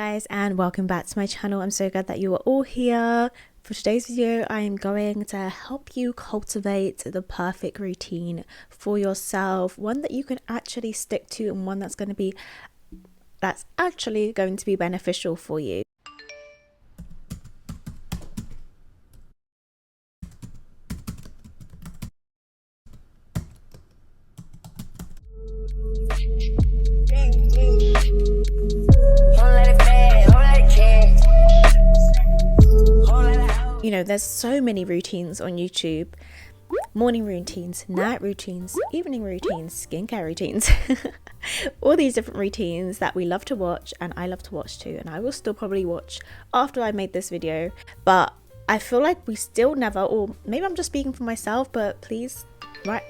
guys, and welcome back to my channel. I'm so glad that you are all here. For today's video, I am going to help you cultivate the perfect routine for yourself, one that you can actually stick to and one that's actually going to be beneficial for you. You know, there's so many routines on YouTube. Morning routines, night routines, evening routines, skincare routines. All these different routines that we love to watch, and I love to watch too, and I will still probably watch after I made this video. But I feel like we still never, or maybe I'm just speaking for myself, but please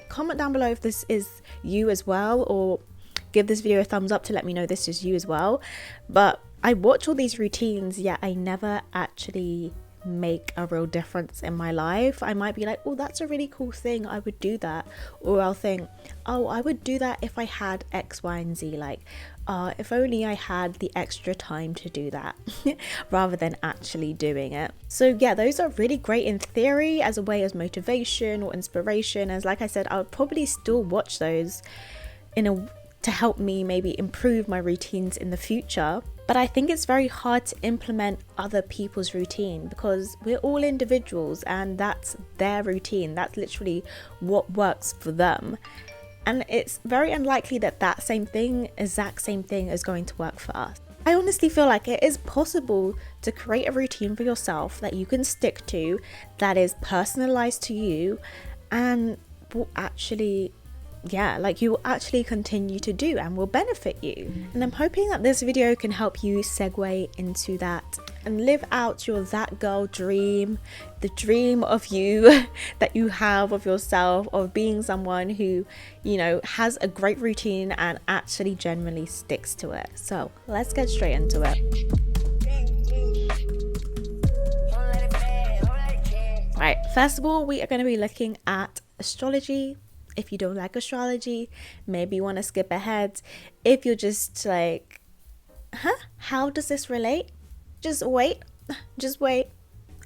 comment down below if this is you as well, or give this video a thumbs up to let me know this is you as well. But I watch all these routines, yet I never actually make a real difference in my life. I might be like, oh, that's a really cool thing, I would do that. Or I'll think, oh, I would do that if I had X, Y, and Z. Like, if only I had the extra time to do that, rather than actually doing it. So yeah, those are really great in theory as a way as motivation or inspiration. As like I said, I would probably still watch those to help me maybe improve my routines in the future. But I think it's very hard to implement other people's routine because we're all individuals and that's their routine. That's literally what works for them. And it's very unlikely that that exact same thing is going to work for us. I honestly feel like it is possible to create a routine for yourself that you can stick to, that is personalized to you and will actually you will actually continue to do and will benefit you. And I'm hoping that this video can help you segue into that and live out your that girl dream, the dream of you that you have of yourself, of being someone who, you know, has a great routine and actually genuinely sticks to it. So let's get straight into it. Right, first of all, we are going to be looking at astrology. If you don't like astrology, maybe you want to skip ahead. If you're just like, how does this relate? Just wait.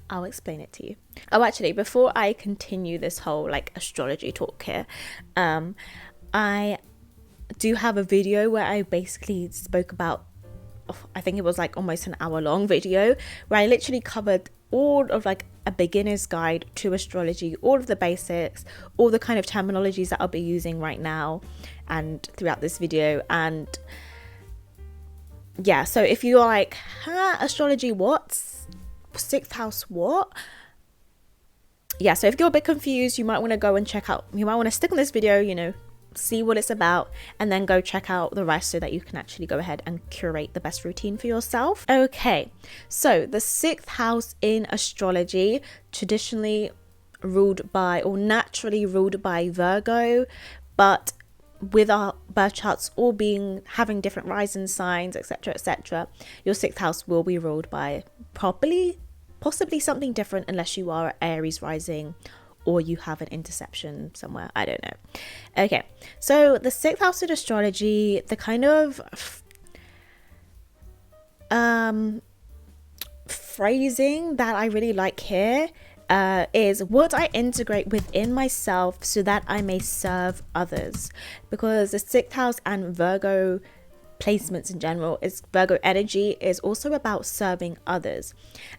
I'll explain it to you. Oh, actually, before I continue this whole like astrology talk here, I do have a video where I basically spoke about, I think it was like almost an hour-long video where I literally covered all of like a beginner's guide to astrology, all of the basics, all the kind of terminologies that I'll be using right now and throughout this video. And yeah, so if you're like, astrology what? Sixth house what? Yeah, so if you're a bit confused, you might want to go and you might want to stick on this video, you know, see what it's about, and then go check out the rest so that you can actually go ahead and curate the best routine for yourself. Okay, so the sixth house in astrology, traditionally ruled by, or naturally ruled by, Virgo, but with our birth charts all having different rising signs, etc., your sixth house will be ruled by possibly something different, unless you are Aries rising or you have an interception somewhere, I don't know. Okay, so the sixth house in astrology, the kind of phrasing that I really like here is what I integrate within myself so that I may serve others. Because the sixth house and Virgo placements in general, is Virgo energy, is also about serving others.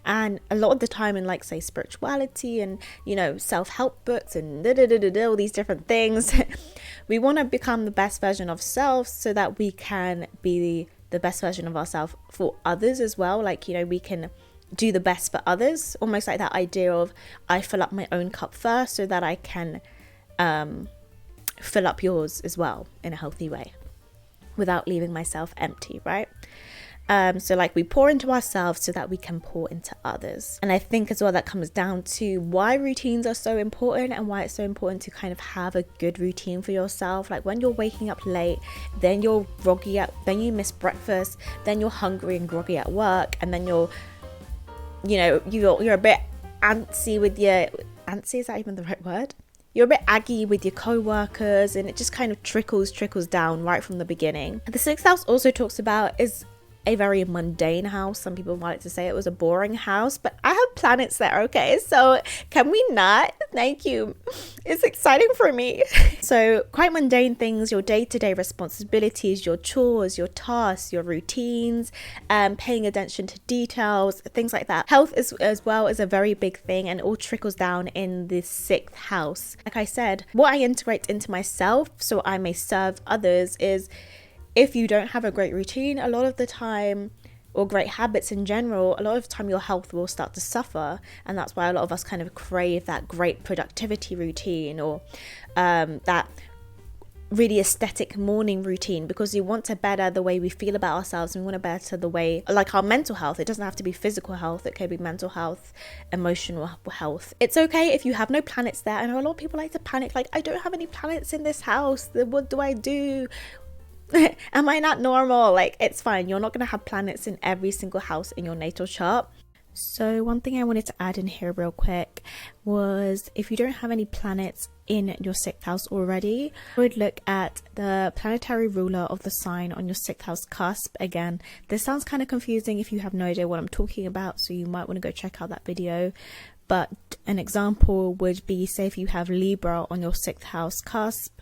And a lot of the time in, like, say, spirituality and, you know, self-help books and all these different things, we want to become the best version of self so that we can be the best version of ourselves for others as well. Like, you know, we can do the best for others, almost like that idea of I fill up my own cup first so that I can fill up yours as well in a healthy way, without leaving myself empty, right? So like we pour into ourselves so that we can pour into others. And I think as well that comes down to why routines are so important and why it's so important to kind of have a good routine for yourself. Like when you're waking up late, then you're groggy then you miss breakfast, then you're hungry and groggy at work, and then you're a bit antsy with your, antsy, is that even the right word? You're a bit aggy with your co-workers, and it just kind of trickles down right from the beginning. And the sixth house also talks about is a very mundane house. Some people might like to say it was a boring house, but I have planets there, okay? So can we not? Thank you. It's exciting for me. So quite mundane things, your day-to-day responsibilities, your chores, your tasks, your routines, paying attention to details, things like that. Health as well is a very big thing, and it all trickles down in the 6th house. Like I said, what I integrate into myself so I may serve others is, if you don't have a great routine a lot of the time, or great habits in general, a lot of the time your health will start to suffer. And that's why a lot of us kind of crave that great productivity routine, or that really aesthetic morning routine, because we want to better the way we feel about ourselves, and we want to better the way, like our mental health. It doesn't have to be physical health, it could be mental health, emotional health. It's okay if you have no planets there. I know a lot of people like to panic, like, I don't have any planets in this house, what do I do? Am I not normal? Like, it's fine. You're not going to have planets in every single house in your natal chart. So one thing I wanted to add in here real quick was, if you don't have any planets in your 6th house already, I would look at the planetary ruler of the sign on your 6th house cusp. Again, this sounds kind of confusing if you have no idea what I'm talking about, so you might want to go check out that video. But an example would be, say if you have Libra on your 6th house cusp,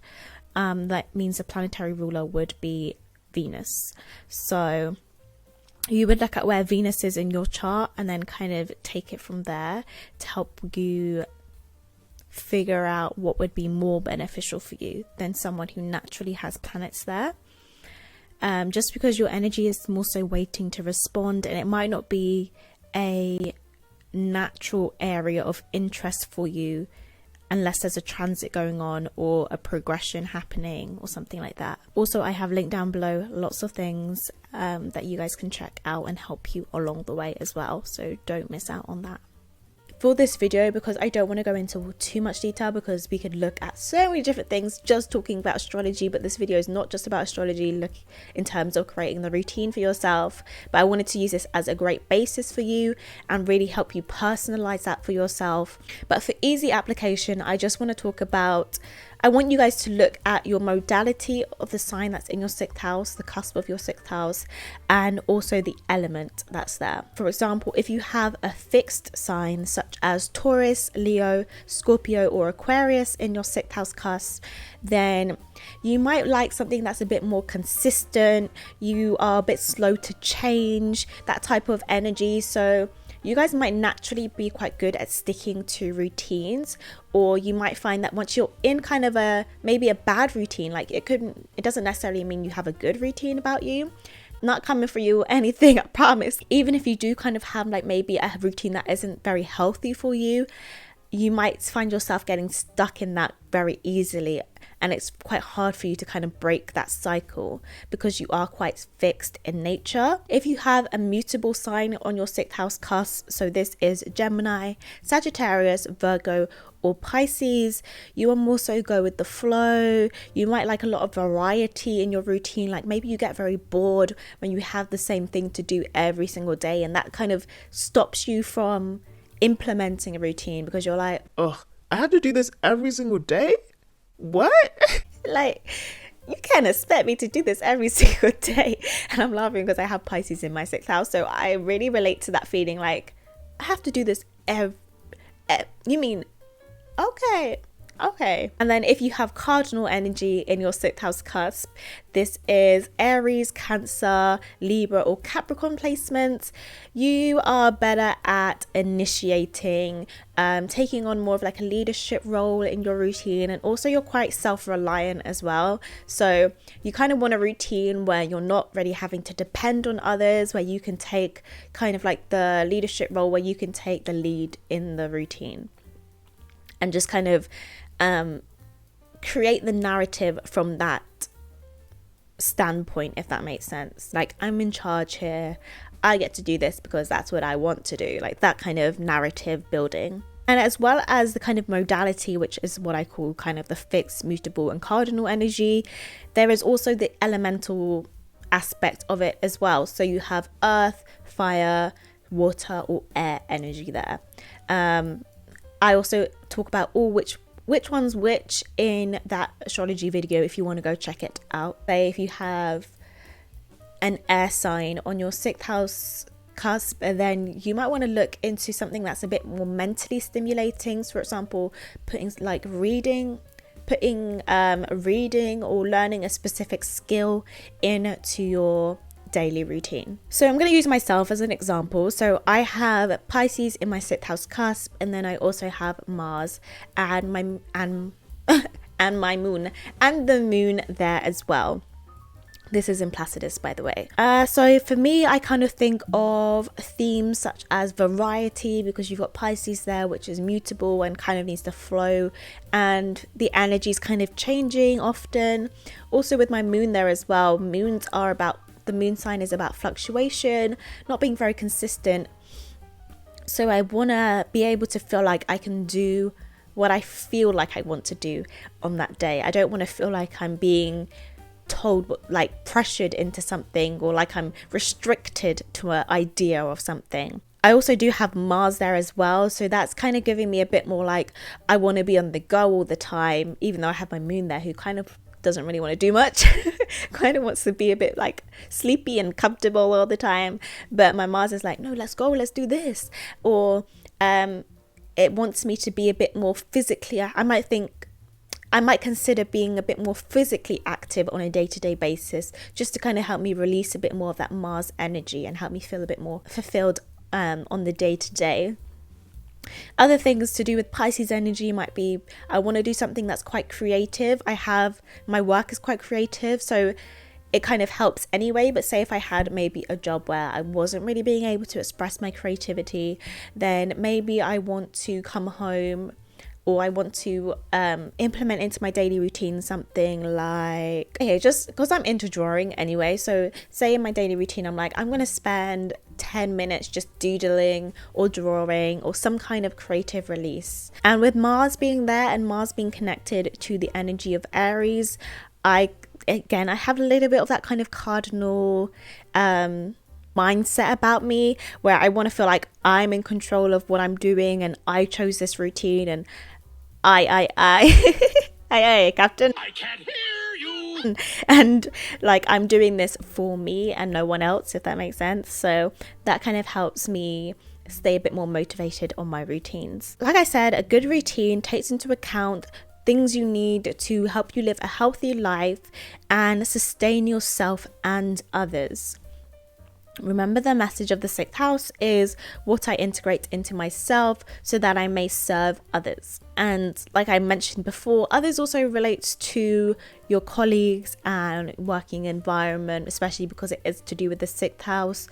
that means the planetary ruler would be Venus. So you would look at where Venus is in your chart and then kind of take it from there to help you figure out what would be more beneficial for you than someone who naturally has planets there. Just because your energy is more so waiting to respond, and it might not be a natural area of interest for you unless there's a transit going on or a progression happening or something like that. Also, I have linked down below lots of things that you guys can check out and help you along the way as well, so don't miss out on that. For this video, because I don't want to go into too much detail, because we could look at so many different things just talking about astrology, but this video is not just about astrology, look in terms of creating the routine for yourself, but I wanted to use this as a great basis for you and really help you personalize that for yourself. But for easy application, I just want to talk about, I want you guys to look at your modality of the sign that's in your 6th house, the cusp of your 6th house, and also the element that's there. For example, if you have a fixed sign such as Taurus, Leo, Scorpio, or Aquarius in your 6th house cusp, then you might like something that's a bit more consistent. You are a bit slow to change, that type of energy. So you guys might naturally be quite good at sticking to routines, or you might find that once you're in kind of maybe a bad routine, like it doesn't necessarily mean you have a good routine about you. Not coming for you or anything, I promise. Even if you do kind of have like maybe a routine that isn't very healthy for you, you might find yourself getting stuck in that very easily, and it's quite hard for you to kind of break that cycle because you are quite fixed in nature. If you have a mutable sign on your 6th house cusp, so this is Gemini, Sagittarius, Virgo, or Pisces, you will more so go with the flow. You might like a lot of variety in your routine, like maybe you get very bored when you have the same thing to do every single day, and that kind of stops you from implementing a routine because you're like, ugh, I have to do this every single day? What? Like, you can't expect me to do this every single day. And I'm laughing because I have Pisces in my 6th house, so I really relate to that feeling, like I have to do this you mean okay. And then if you have cardinal energy in your 6th house cusp, this is Aries, Cancer, Libra, or Capricorn placements. You are better at initiating, taking on more of like a leadership role in your routine, and also you're quite self-reliant as well. So you kind of want a routine where you're not really having to depend on others, where you can take kind of like the leadership role, where you can take the lead in the routine and just kind of create the narrative from that standpoint, if that makes sense. Like, I'm in charge here, I get to do this because that's what I want to do, like that kind of narrative building. And as well as the kind of modality, which is what I call kind of the fixed, mutable, and cardinal energy, there is also the elemental aspect of it as well. So you have earth, fire, water, or air energy there. I also talk about which one's which in that astrology video if you want to go check it out. Say if you have an air sign on your sixth house cusp, then you might want to look into something that's a bit more mentally stimulating. So for example, putting reading or learning a specific skill into your daily routine. So I'm going to use myself as an example. So I have Pisces in my sixth house cusp, and then I also have Mars and my and my moon, and the moon there as well. This is in Placidus, by the way. So for me, I kind of think of themes such as variety, because you've got Pisces there, which is mutable and kind of needs to flow, and the energy is kind of changing often. Also with my moon there as well, the moon sign is about fluctuation, not being very consistent. So I want to be able to feel like I can do what I feel like I want to do on that day. I don't want to feel like I'm being told, like pressured into something, or like I'm restricted to an idea of something. I also do have Mars there as well, so that's kind of giving me a bit more like I want to be on the go all the time, even though I have my moon there who kind of doesn't really want to do much. Kind of wants to be a bit like sleepy and comfortable all the time, but my Mars is like, no, let's go, let's do this. Or it wants me to be a bit more physically, I might consider being a bit more physically active on a day-to-day basis, just to kind of help me release a bit more of that Mars energy and help me feel a bit more fulfilled on the day-to-day. Other things to do with Pisces energy might be, I want to do something that's quite creative. My work is quite creative, so it kind of helps anyway. But say if I had maybe a job where I wasn't really being able to express my creativity, then maybe I want to come home, or I want to implement into my daily routine something like, okay, just because I'm into drawing anyway. So say in my daily routine, I'm like, I'm going to spend 10 minutes just doodling or drawing or some kind of creative release. And with Mars being there and Mars being connected to the energy of Aries, I have a little bit of that kind of cardinal mindset about me, where I want to feel like I'm in control of what I'm doing, and I chose this routine, and I aye, Captain, I can't hear you, and like I'm doing this for me and no one else, if that makes sense. So that kind of helps me stay a bit more motivated on my routines. Like I said, a good routine takes into account things you need to help you live a healthy life and sustain yourself and others. Remember, the message of the sixth house is what I integrate into myself so that I may serve others. And like I mentioned before, others also relates to your colleagues and working environment, especially because it is to do with the sixth house,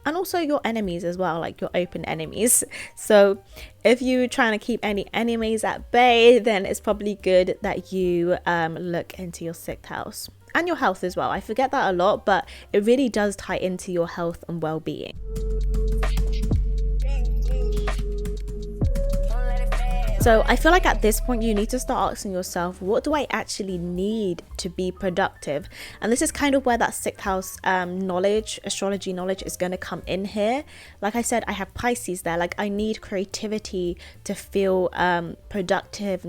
and also your enemies as well, like your open enemies. So if you're trying to keep any enemies at bay, then it's probably good that you look into your sixth house. And your health as well. I forget that a lot, but it really does tie into your health and well-being. So I feel like at this point you need to start asking yourself, what do I actually need to be productive? And this is kind of where that sixth house knowledge, astrology knowledge, is going to come in here. Like I said, I have Pisces there. Like I need creativity to feel productive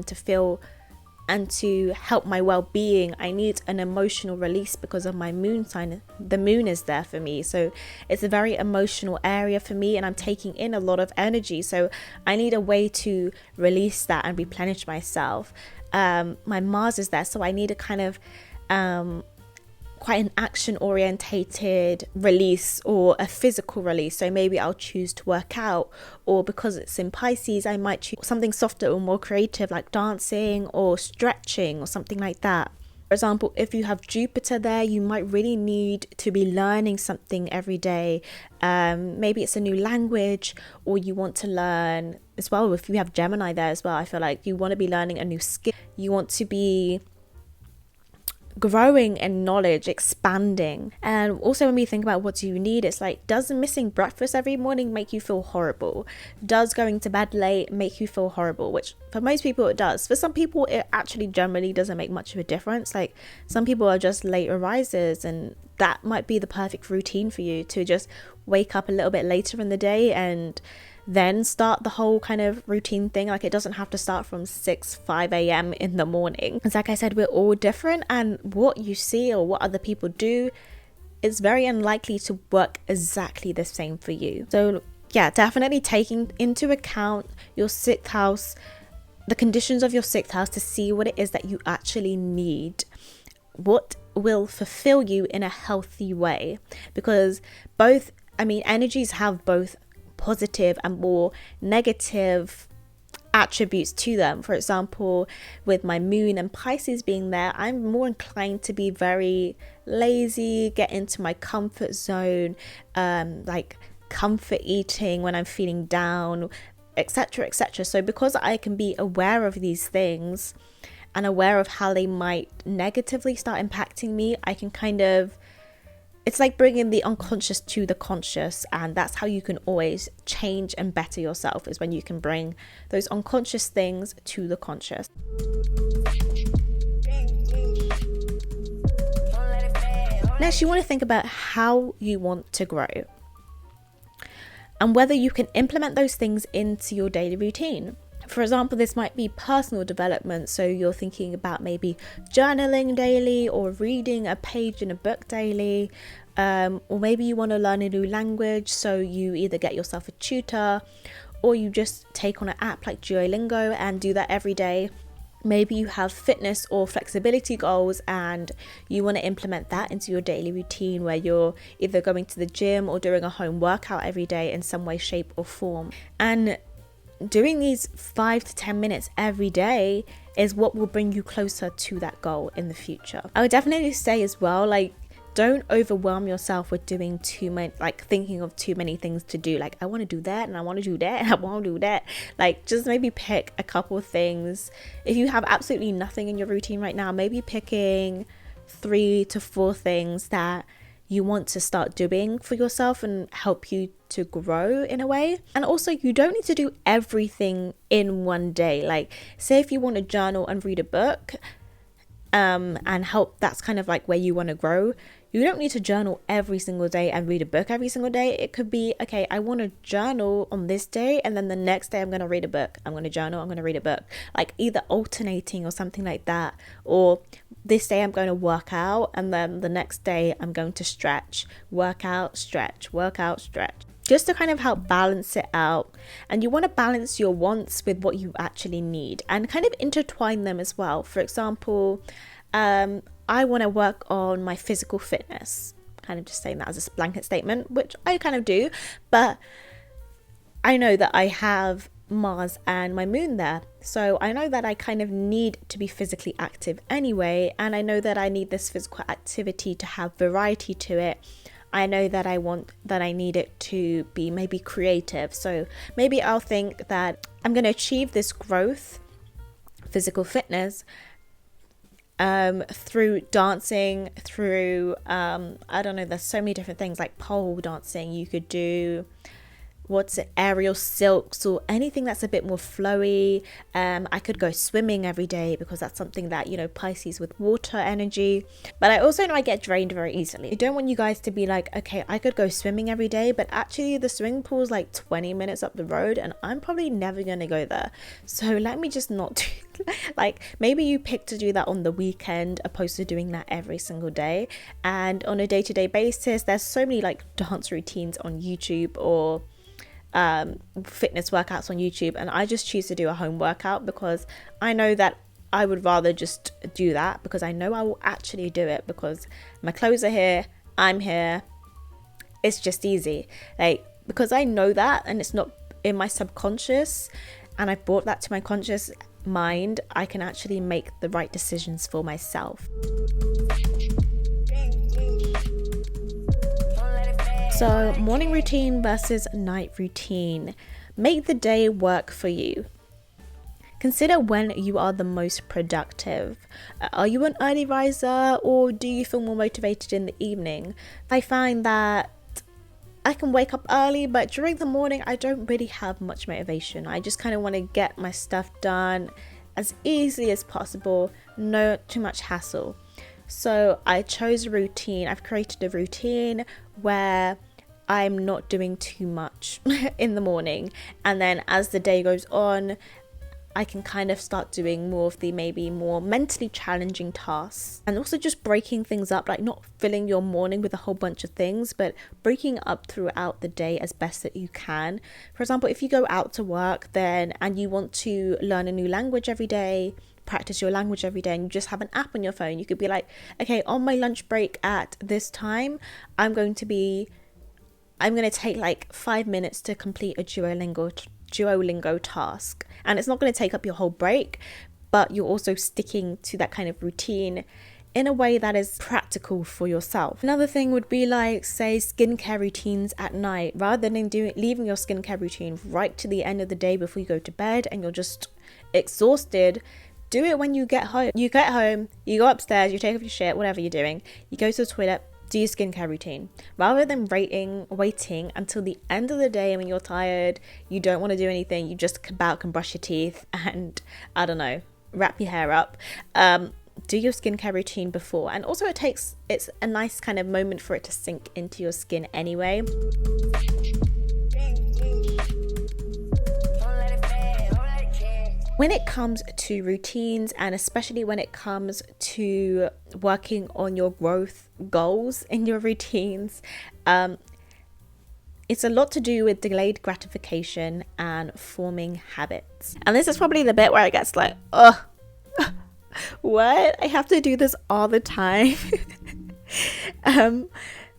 and to help my well-being. I need an emotional release because of my moon sign. The moon is there for me, so it's a very emotional area for me, and I'm taking in a lot of energy, so I need a way to release that and replenish myself. My Mars is there, so I need a kind of quite an action orientated release, or a physical release. So maybe I'll choose to work out, or because it's in Pisces, I might choose something softer or more creative, like dancing or stretching or something like that. For example, if you have Jupiter there, you might really need to be learning something every day. Maybe it's a new language, or you want to learn as well. If you have Gemini there as well, I feel like you want to be learning a new skill. You want to be growing in knowledge, expanding. And also when we think about what do you need, it's like, does missing breakfast every morning make you feel horrible? Does going to bed late make you feel horrible? Which for most people it does. For some people it actually generally doesn't make much of a difference. Like some people are just late risers, and that might be the perfect routine for you, to just wake up a little bit later in the day and then start the whole kind of routine thing. Like it doesn't have to start from 5 a.m. in the morning. It's like I said, we're all different, and what you see or what other people do it's very unlikely to work exactly the same for you. So yeah, definitely taking into account your sixth house, the conditions of your sixth house, to see what it is that you actually need, what will fulfill you in a healthy way. Because both, energies have both positive and more negative attributes to them. For example, with my moon and Pisces being there, I'm more inclined to be very lazy, get into my comfort zone, like comfort eating when I'm feeling down, etc., etc. So because I can be aware of these things and aware of how they might negatively start impacting me, I can it's like bringing the unconscious to the conscious, and that's how you can always change and better yourself, is when you can bring those unconscious things to the conscious. Next, you want to think about how you want to grow and whether you can implement those things into your daily routine. For example, this might be personal development, so you're thinking about maybe journaling daily or reading a page in a book daily, or maybe you want to learn a new language, so you either get yourself a tutor or you just take on an app like Duolingo and do that every day. Maybe you have fitness or flexibility goals and you want to implement that into your daily routine, where you're either going to the gym or doing a home workout every day in some way, shape or form. And doing these 5 to 10 minutes every day is what will bring you closer to that goal in the future. I would definitely say as well, don't overwhelm yourself with doing too many, thinking of too many things to do. I want to do that and I want to do that and I want to do that. Just maybe pick a couple of things. If you have absolutely nothing in your routine right now, maybe picking 3 to 4 things that you want to start doing for yourself and help you to grow in a way. And also, you don't need to do everything in one day. Say if you want to journal and read a book, and help, that's where you want to grow. You don't need to journal every single day and read a book every single day. It could be, okay, I want to journal on this day, and then the next day I'm going to read a book. I'm going to journal, I'm going to read a book. Either alternating or something like that. Or this day I'm going to work out, and then the next day I'm going to stretch, work out, stretch, work out, stretch. Just to help balance it out. And you want to balance your wants with what you actually need and intertwine them as well. For example, I want to work on my physical fitness. Just saying that as a blanket statement, which I do. But I know that I have Mars and my moon there. So I know that I need to be physically active anyway. And I know that I need this physical activity to have variety to it. I know that I need it to be maybe creative. So maybe I'll think that I'm going to achieve this growth, physical fitness, through dancing, through, there's so many different things like pole dancing. You could do, aerial silks or anything that's a bit more flowy. I could go swimming every day because that's something that, Pisces with water energy. But I also know I get drained very easily. I don't want you guys to be okay, I could go swimming every day, but actually the swimming pool is 20 minutes up the road and I'm probably never going to go there. So let me just not do maybe you pick to do that on the weekend opposed to doing that every single day. And on a day-to-day basis, there's so many dance routines on YouTube or fitness workouts on YouTube, and I just choose to do a home workout because I know that I would rather just do that, because I know I will actually do it because my clothes are here, I'm here, it's just easy, because I know that and it's not in my subconscious and I brought that to my conscious mind. I can actually make the right decisions for myself. So, morning routine versus night routine. Make the day work for you. Consider when you are the most productive. Are you an early riser or do you feel more motivated in the evening? I find that I can wake up early, but during the morning I don't really have much motivation. I just want to get my stuff done as easily as possible, no too much hassle. So I chose a routine. I've created a routine where I'm not doing too much in the morning, and then as the day goes on, I can kind of start doing more of the maybe more mentally challenging tasks, and also just breaking things up, like not filling your morning with a whole bunch of things, but breaking up throughout the day as best that you can. For example, if you go out to work and you want to learn a new language every day, practice your language every day, and you just have an app on your phone, you could be like, okay, on my lunch break at this time, I'm going to take like 5 minutes to complete a Duolingo task, and it's not going to take up your whole break, but you're also sticking to that kind of routine in a way that is practical for yourself. Another thing would be like, say, skincare routines at night. Rather than leaving your skincare routine right to the end of the day before you go to bed and you're just exhausted, do it when you get home. You get home, you go upstairs, you take off your shit, whatever you're doing, you go to the toilet, do your skincare routine, rather than waiting until the end of the day when you're tired, you don't want to do anything, you just about can brush your teeth and, I don't know, wrap your hair up. Do your skincare routine before. And also it's a nice kind of moment for it to sink into your skin anyway. When it comes to routines, and especially when it comes to working on your growth goals in your routines, it's a lot to do with delayed gratification and forming habits. And this is probably the bit where it gets like, oh, what? I have to do this all the time.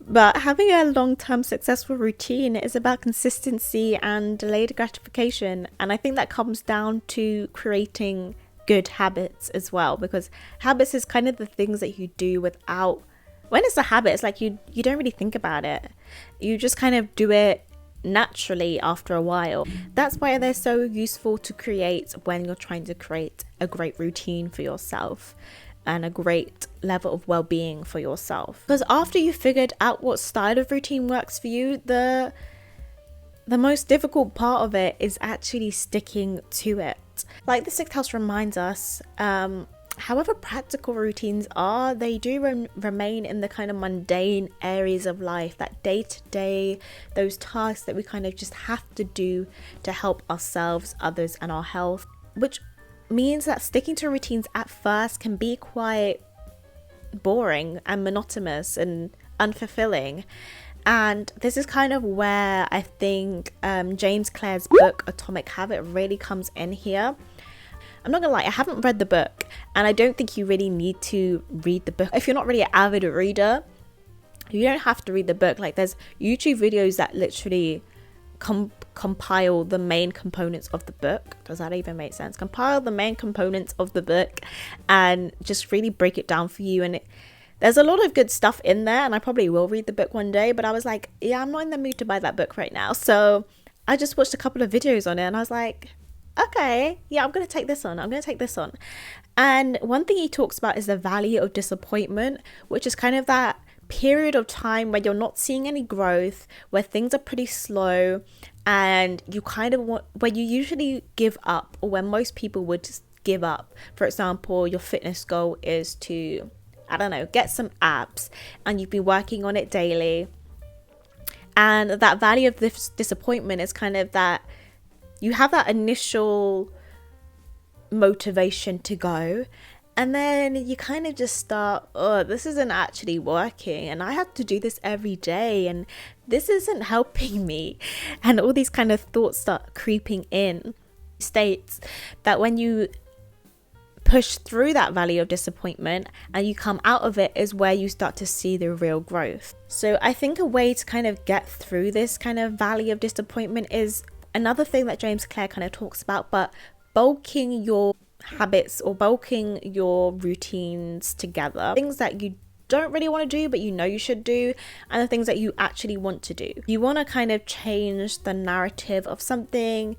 But having a long-term successful routine is about consistency and delayed gratification. And I think that comes down to creating good habits as well, because habits is kind of the things that you do without, when it's a habit, it's like you don't really think about it. You just kind of do it naturally after a while. That's why they're so useful to create when you're trying to create a great routine for yourself and a great level of well-being for yourself. Because after you've figured out what style of routine works for you, the most difficult part of it is actually sticking to it. Like the Sixth House reminds us, however practical routines are, they do remain in the kind of mundane areas of life, that day-to-day, those tasks that we kind of just have to do to help ourselves, others, and our health, which means that sticking to routines at first can be quite boring and monotonous and unfulfilling. And this is kind of where I think James Clear's book Atomic Habit really comes in here. I'm not gonna lie, I haven't read the book, and I don't think you really need to read the book. If you're not really an avid reader, you don't have to read the book. Like, there's YouTube videos that literally compile the main components of the book. Does that even make sense? Compile the main components of the book and just really break it down for you. And there's a lot of good stuff in there, and I probably will read the book one day, but I was like, yeah, I'm not in the mood to buy that book right now. So I just watched a couple of videos on it, and I was like, okay, yeah, I'm going to take this on. And one thing he talks about is the value of disappointment, which is kind of that period of time where you're not seeing any growth, where things are pretty slow, and you kind of where you usually give up, or where most people would just give up. For example, your fitness goal is to, I don't know, get some abs, and you've been working on it daily, and that value of this disappointment is kind of that you have that initial motivation to go, and then you kind of just start, oh, this isn't actually working, and I have to do this every day, and this isn't helping me. And all these kind of thoughts start creeping in. States that when you push through that valley of disappointment and you come out of it is where you start to see the real growth. So I think a way to kind of get through this kind of valley of disappointment is another thing that James Clear kind of talks about, but bulking your habits or bulking your routines together. Things that you don't really want to do but you know you should do, and the things that you actually want to do. You want to kind of change the narrative of something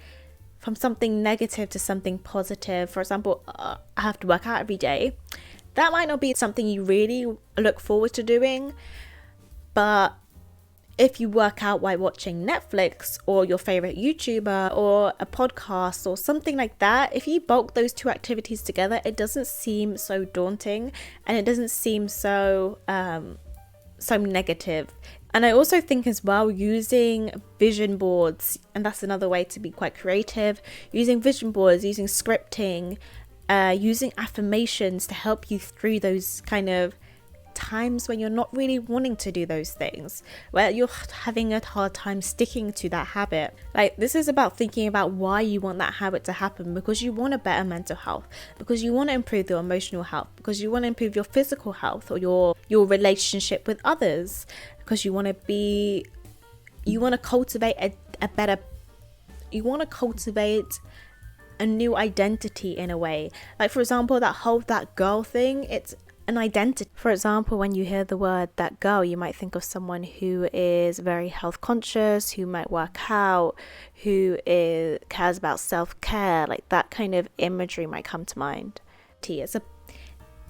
from something negative to something positive. For example, I have to work out every day. That might not be something you really look forward to doing, but if you work out while watching Netflix or your favorite YouTuber or a podcast or something like that, if you bulk those two activities together, it doesn't seem so daunting, and it doesn't seem so negative. And I also think as well, using vision boards, and that's another way to be quite creative, using vision boards, using scripting, using affirmations to help you through those kind of times when you're not really wanting to do those things, where you're having a hard time sticking to that habit. Like, this is about thinking about why you want that habit to happen, because you want a better mental health, because you want to improve your emotional health, because you want to improve your physical health or your relationship with others, because you want to cultivate a new identity in a way. Like, for example, that girl thing, it's an identity. For example, when you hear the word that girl, you might think of someone who is very health conscious, who might work out, cares about self-care. Like, that kind of imagery might come to mind.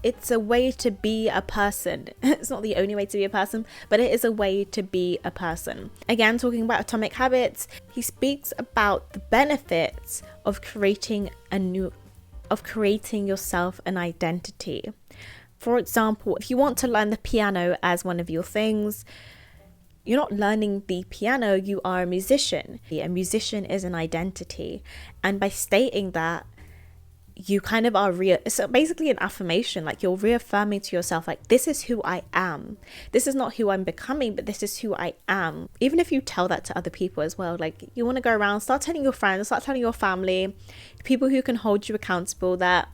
It's a way to be a person. It's not the only way to be a person, but it is a way to be a person. Again, talking about Atomic Habits, he speaks about the benefits of creating yourself an identity. For example, if you want to learn the piano as one of your things, you're not learning the piano, you are a musician. A musician is an identity. And by stating that, you kind of are it's basically an affirmation. Like, you're reaffirming to yourself, like, this is who I am. This is not who I'm becoming, but this is who I am. Even if you tell that to other people as well, like, you want to go around, start telling your friends, start telling your family, people who can hold you accountable, that,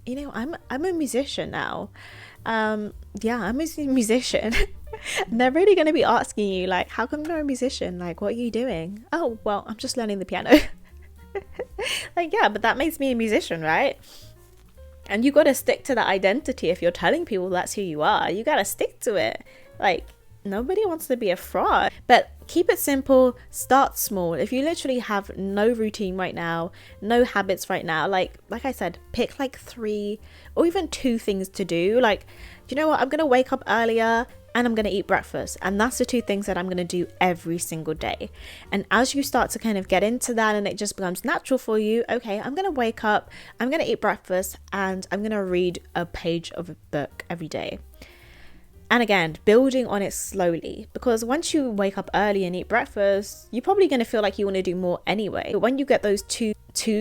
you know, I'm a musician now. I'm a musician. And they're really going to be asking you, like, how come you're a musician? Like, what are you doing? Oh, well, I'm just learning the piano. Like, yeah, but that makes me a musician, right? And you got to stick to that identity. If you're telling people that's who you are, you got to stick to it. Like, nobody wants to be a fraud. But keep it simple, start small. If you literally have no routine right now, no habits right now, like I said, pick like 3 or even 2 things to do. Like, you know what, I'm gonna wake up earlier and I'm gonna eat breakfast, and that's the 2 things that I'm gonna do every single day. And as you start to kind of get into that and it just becomes natural for you, okay, I'm gonna wake up, I'm gonna eat breakfast, and I'm gonna read a page of a book every day. And again, building on it slowly, because once you wake up early and eat breakfast, you're probably going to feel like you want to do more anyway. But when you get those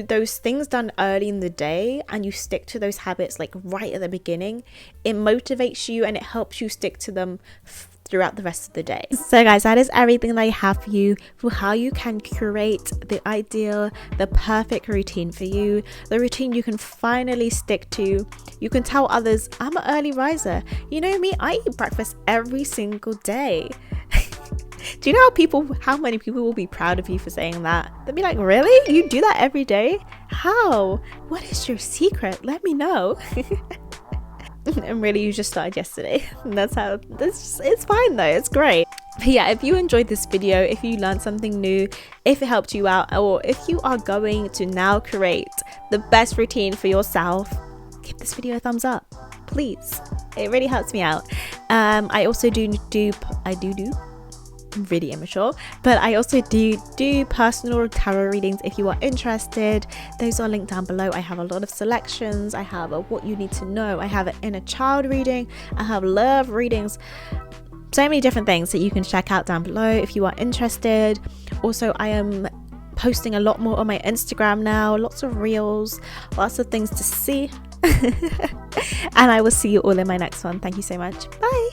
those things done early in the day and you stick to those habits like right at the beginning, it motivates you and it helps you stick to them throughout the rest of the day. So guys, that is everything that I have for you for how you can create the ideal, the perfect routine for you, the routine you can finally stick to. You can tell others, I'm an early riser. You know me, I eat breakfast every single day. Do you know how many people will be proud of you for saying that? They'll be like, really? You do that every day? How? What is your secret? Let me know. And really, you just started yesterday. And that's how it's fine though, it's great. But yeah, if you enjoyed this video, if you learned something new, if it helped you out, or if you are going to now create the best routine for yourself, give this video a thumbs up, please. It really helps me out. I also do really immature, but I also do personal tarot readings if you are interested. Those are linked down below. I have a lot of selections. I have a what you need to know. I have an inner child reading. I have love readings. So many different things that you can check out down below if you are interested. Also, I am posting a lot more on my Instagram now, lots of reels, lots of things to see. And I will see you all in my next one. Thank you so much. Bye.